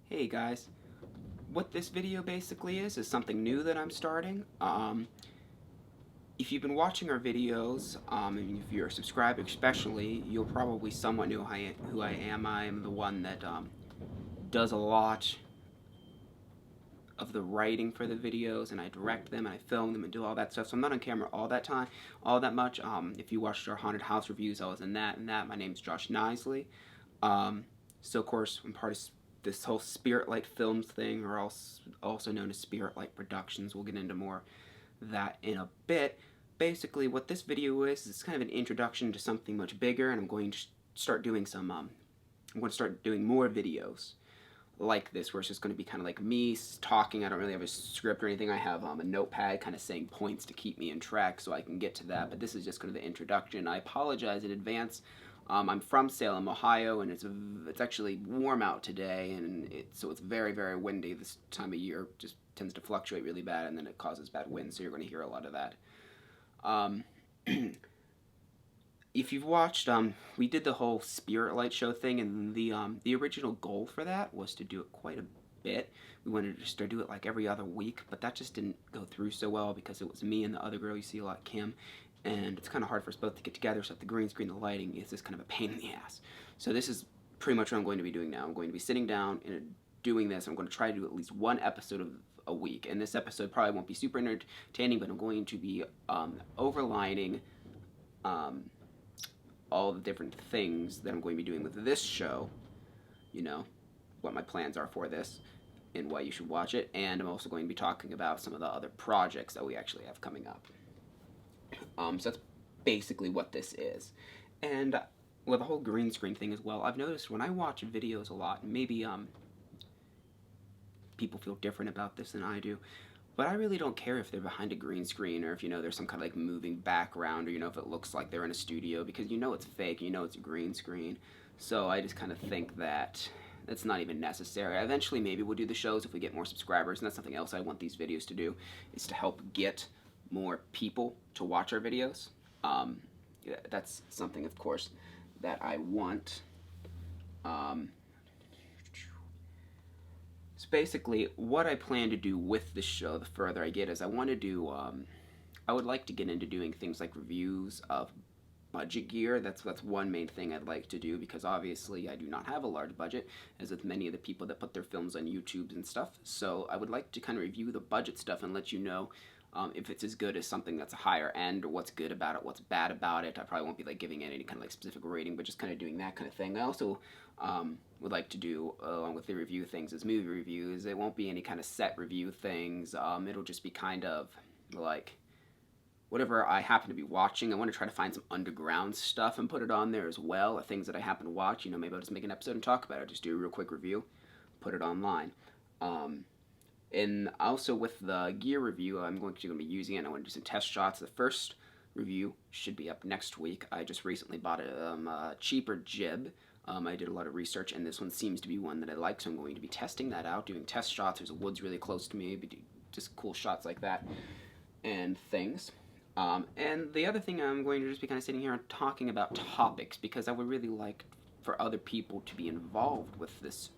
Hey guys, what this video basically is something new that I'm starting. If you've been watching our videos, and if you're a subscriber especially, you'll probably somewhat know who I am. I am the one that does a lot of the writing for the videos, and I direct them, and I film them, and do all that stuff. So I'm not on camera all that much. If you watched our haunted house reviews, I was in that and that. My name's Josh Nisley. Um, so of course, I'm part of this whole Spirit Light Films thing, or also known as Spirit Light Productions. We'll get into more of that in a bit. Basically, what this video is kind of an introduction to something much bigger, and I'm going to start doing I'm going to start doing more videos like this, where it's just going to be kind of like me talking. I don't really have a script or anything. I have a notepad kind of saying points to keep me in track so I can get to that. But this is just kind of the introduction. I apologize in advance. I'm from Salem, Ohio, and it's actually warm out today, and so it's very windy this time of year. Just tends to fluctuate really bad, and then it causes bad winds. So you're going to hear a lot of that. Um, if you've watched, we did the whole Spirit Light show thing, and the original goal for that was to do it quite a bit. We wanted to just do it like every other week, but that just didn't go through so well because it was me and the other girl you see a lot, Kim, and it's kind of hard for us both to get together. So if the green screen, the lighting is just kind of a pain in the ass. So this is pretty much what I'm going to be doing now. I'm going to be sitting down and doing this. I'm going to try to do at least one episode of a week, and this episode probably won't be super entertaining, but I'm going to be overlining um, all the different things that I'm going to be doing with this show, you know, what my plans are for this and why you should watch it. And I'm also going to be talking about some of the other projects that we actually have coming up. So that's basically what this is. And with the whole green screen thing as well, I've noticed when I watch videos a lot, and maybe people feel different about this than I do, but I really don't care if they're behind a green screen or if there's some kind of like moving background, or if it looks like they're in a studio, because it's fake, it's a green screen. So I just kind of think that it's not even necessary. Eventually maybe we'll do the shows if we get more subscribers, and that's something else I want these videos to do, is to help get more people to watch our videos. Yeah, that's something, of course, that I want. Um, so basically, what I plan to do with the show, the further I get, is I want to do. I would like to get into doing things like reviews of budget gear. That's one main thing I'd like to do, because obviously I do not have a large budget, as with many of the people that put their films on YouTube and stuff. So I would like to kind of review the budget stuff and let you know if it's as good as something that's a higher end, or what's good about it, what's bad about it. I probably won't be like giving it any kind of like specific rating, but just kind of doing that kind of thing. I also would like to do, along with the review things, as movie reviews. It won't be any kind of set review things. It'll just be kind of like whatever I happen to be watching. I want to try to find some underground stuff and put it on there as well, things that I happen to watch. Maybe I'll just make an episode and talk about it. Just do a real quick review, put it online. And also with the gear review, I'm going to be using it. I want to do some test shots. The first review should be up next week. I just recently bought a cheaper jib. I did a lot of research, and this one seems to be one that I like, so I'm going to be testing that out, doing test shots. There's a woods really close to me, just cool shots like that and things. And the other thing, I'm going to just be kind of sitting here and talking about topics, because I would really like for other people to be involved with this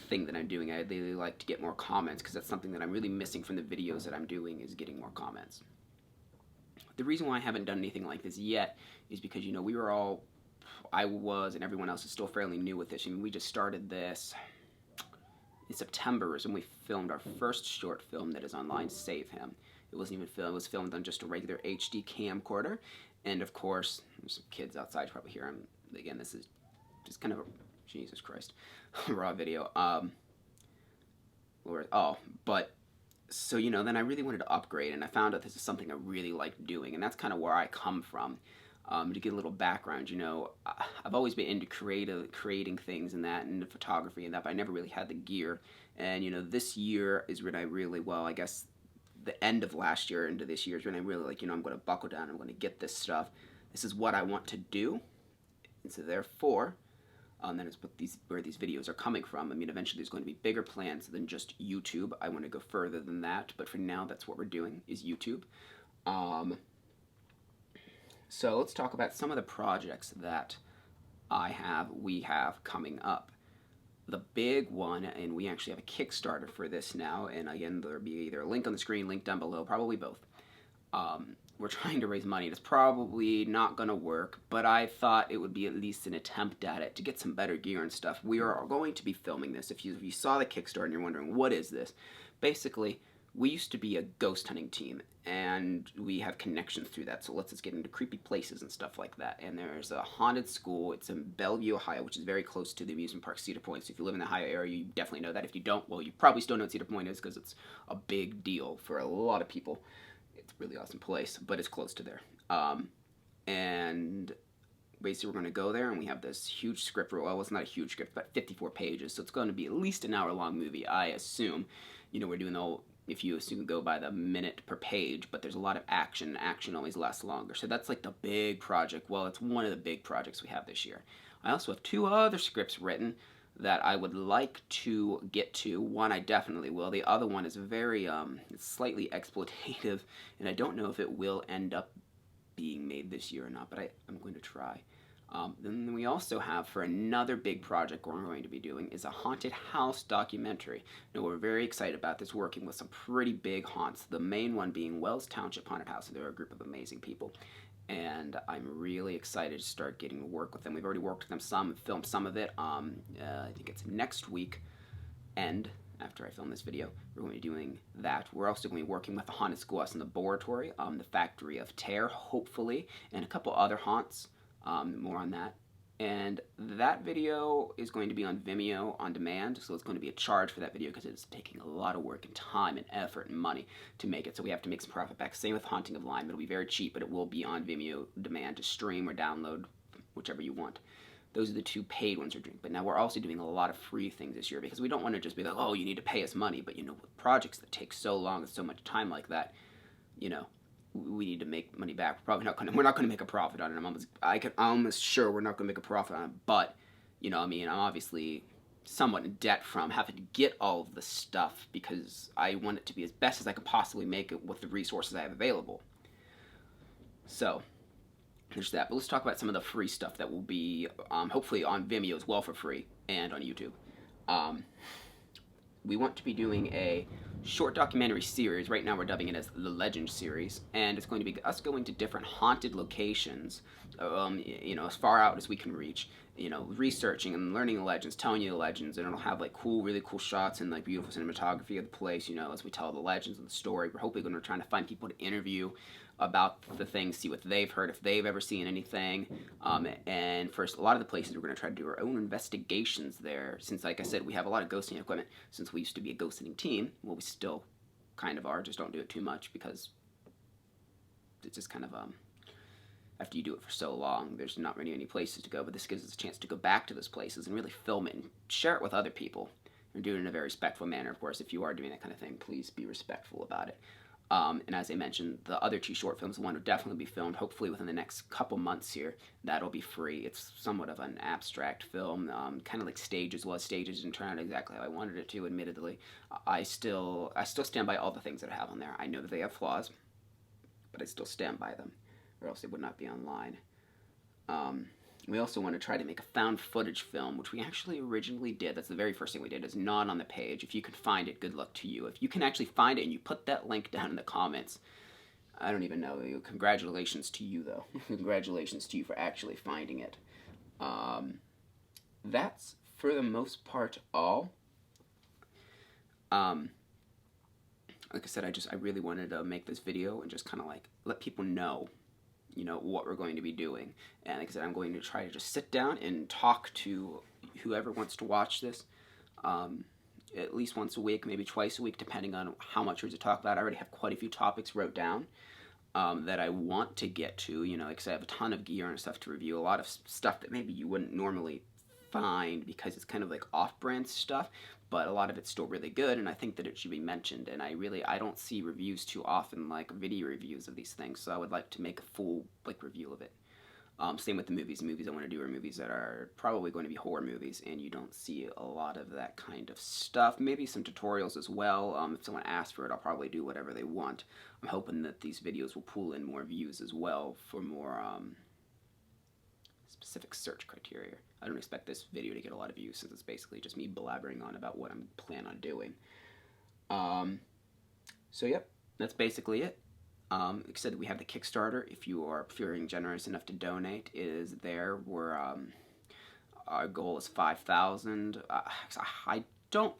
thing that I'm doing. I'd really like to get more comments, because that's something that I'm really missing from the videos that I'm doing, is getting more comments. The reason why I haven't done anything like this yet is because, I was, and everyone else is still fairly new with this. We just started this in September, is when we filmed our first short film that is online, Save Him. It wasn't even filmed, it was filmed on just a regular HD camcorder. And of course, there's some kids outside, probably hear them. Again, this is just kind of a, Jesus Christ, raw video. But so, then I really wanted to upgrade, and I found out this is something I really like doing, and that's kind of where I come from. To get a little background, I've always been into creating things and that, and photography and that, but I never really had the gear. And this year is when I really, I guess the end of last year into this year is when I really I'm going to buckle down. I'm going to get this stuff. This is what I want to do, and so therefore, that is where these videos are coming from. Eventually there's going to be bigger plans than just YouTube. I want to go further than that, but for now, that's what we're doing, is YouTube. So let's talk about some of the projects that we have coming up. the big one, and we actually have a Kickstarter for this now, and again, there'll be either a link on the screen, link down below, probably both. We're trying to raise money, and it's probably not going to work, but I thought it would be at least an attempt at it to get some better gear and stuff. We are going to be filming this. If you saw the Kickstarter and you're wondering, what is this? Basically, we used to be a ghost hunting team, and we have connections through that, so it lets us get into creepy places and stuff like that. And there's a haunted school. It's in Bellevue, Ohio, which is very close to the amusement park Cedar Point. So if you live in the Ohio area, you definitely know that. If you don't, well, you probably still know what Cedar Point is because it's a big deal for a lot of people. It's a really awesome place, but it's close to there. And basically, we're going to go there, and we have this huge script. Well, it's not a huge script, but 54 pages, so it's going to be at least an hour-long movie, I assume. You know, we're doing the whole, if you assume go by the minute per page, but there's a lot of action. Action always lasts longer. So that's like the big project. Well, it's one of the big projects we have this year. I also have 2 other scripts written that I would like to get to. One I definitely will. The other one is very, it's slightly exploitative, and I don't know if it will end up being made this year or not, but I'm going to try. Then we also have, for another big project we're going to be doing, is a haunted house documentary. Now, we're very excited about this, working with some pretty big haunts. The main one being Wells Township Haunted House. They're a group of amazing people, and I'm really excited to start getting to work with them. We've already worked with them some, filmed some of it. I think it's next week, and after I film this video, we're going to be doing that. We're also going to be working with the Haunted Schoolhouse and the Laboratory, the Factory of Terror, hopefully, and a couple other haunts. More on that. And that video is going to be on Vimeo on demand, so it's going to be a charge for that video because it's taking a lot of work and time and effort and money to make it, so we have to make some profit back. Same with Haunting of Lyme. It'll be very cheap, but it will be on Vimeo demand to stream or download, whichever you want. Those are the 2 paid ones we're doing. But now we're also doing a lot of free things this year because we don't want to just be like, oh, you need to pay us money. But, you know, with projects that take so long and so much time like that, you know, we need to make money back. We're not gonna make a profit on it. I'm almost sure we're not gonna make a profit on it. But, you know, I mean, I'm obviously somewhat in debt from having to get all of the stuff because I want it to be as best as I can possibly make it with the resources I have available. So there's that. But let's talk about some of the free stuff that will be hopefully on Vimeo as well for free and on YouTube. We want to be doing a short documentary series. Right now we're dubbing it as the Legend series, and it's going to be us going to different haunted locations, you know, as far out as we can reach, you know, researching and learning the legends, telling you the legends, and it'll have like really cool shots and like beautiful cinematography of the place, you know, as we tell the legends and the story. We're hopefully going to try to find people to interview about the things, see what they've heard, if they've ever seen anything. And first, a lot of the places we're going to try to do our own investigations there, since, like I said, we have a lot of ghosting equipment. Since we used to be a ghosting team, well, we still kind of are, just don't do it too much because it's just kind of, after you do it for so long, there's not really any places to go, but this gives us a chance to go back to those places and really film it and share it with other people. And do it in a very respectful manner, of course. If you are doing that kind of thing, please be respectful about it. And as I mentioned, the other 2 short films, one will definitely be filmed, hopefully within the next couple months here. That'll be free. It's somewhat of an abstract film, kind of like Stages was. Stages didn't turn out exactly how I wanted it to, admittedly. I still stand by all the things that I have on there. I know that they have flaws, but I still stand by them, or else they would not be online. We also want to try to make a found footage film, which we actually originally did. That's the very first thing we did. It's not on the page. If you can find it, good luck to you. If you can actually find it and you put that link down in the comments, I don't even know. Congratulations to you, though. Congratulations to you for actually finding it. That's, for the most part, all. Like I said, I really wanted to make this video and just kind of like let people know, you know, what we're going to be doing. And like I said, I'm going to try to just sit down and talk to whoever wants to watch this at least once a week, maybe twice a week, depending on how much we're to talk about. I already have quite a few topics wrote down that I want to get to, you know, because I have a ton of gear and stuff to review, a lot of stuff that maybe you wouldn't normally find because it's kind of like off-brand stuff, but a lot of it's still really good, and I think that it should be mentioned. And I don't see reviews too often, like video reviews of these things, so I would like to make a full like review of it. Same with the movies. The movies I want to do are movies that are probably going to be horror movies, and you don't see a lot of that kind of stuff. Maybe some tutorials as well. If someone asks for it, I'll probably do whatever they want. I'm hoping that these videos will pull in more views as well for more specific search criteria. I don't expect this video to get a lot of views since it's basically just me blabbering on about what I'm planning on doing. So yep, that's basically it. Like I said, we have the Kickstarter. If you are feeling generous enough to donate, it is there. Our goal is 5,000. I don't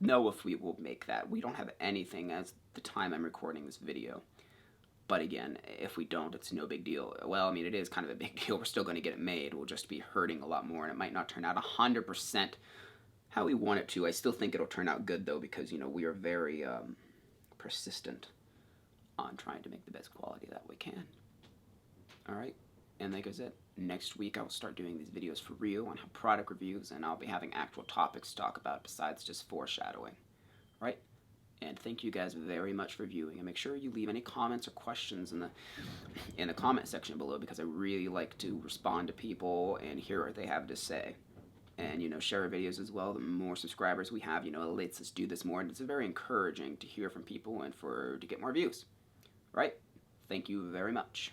know if we will make that. We don't have anything as the time I'm recording this video. But again, if we don't, it's no big deal. Well, I mean, it is kind of a big deal. We're still going to get it made. We'll just be hurting a lot more, and it might not turn out 100% how we want it to. I still think it'll turn out good, though, because, we are very persistent on trying to make the best quality that we can. All right, and like I said, next week I will start doing these videos for real on product reviews, and I'll be having actual topics to talk about besides just foreshadowing. Right? And thank you guys very much for viewing. And make sure you leave any comments or questions in the comment section below, because I really like to respond to people and hear what they have to say. And share our videos as well. The more subscribers we have, it lets us do this more, and it's very encouraging to hear from people and to get more views. Right? Thank you very much.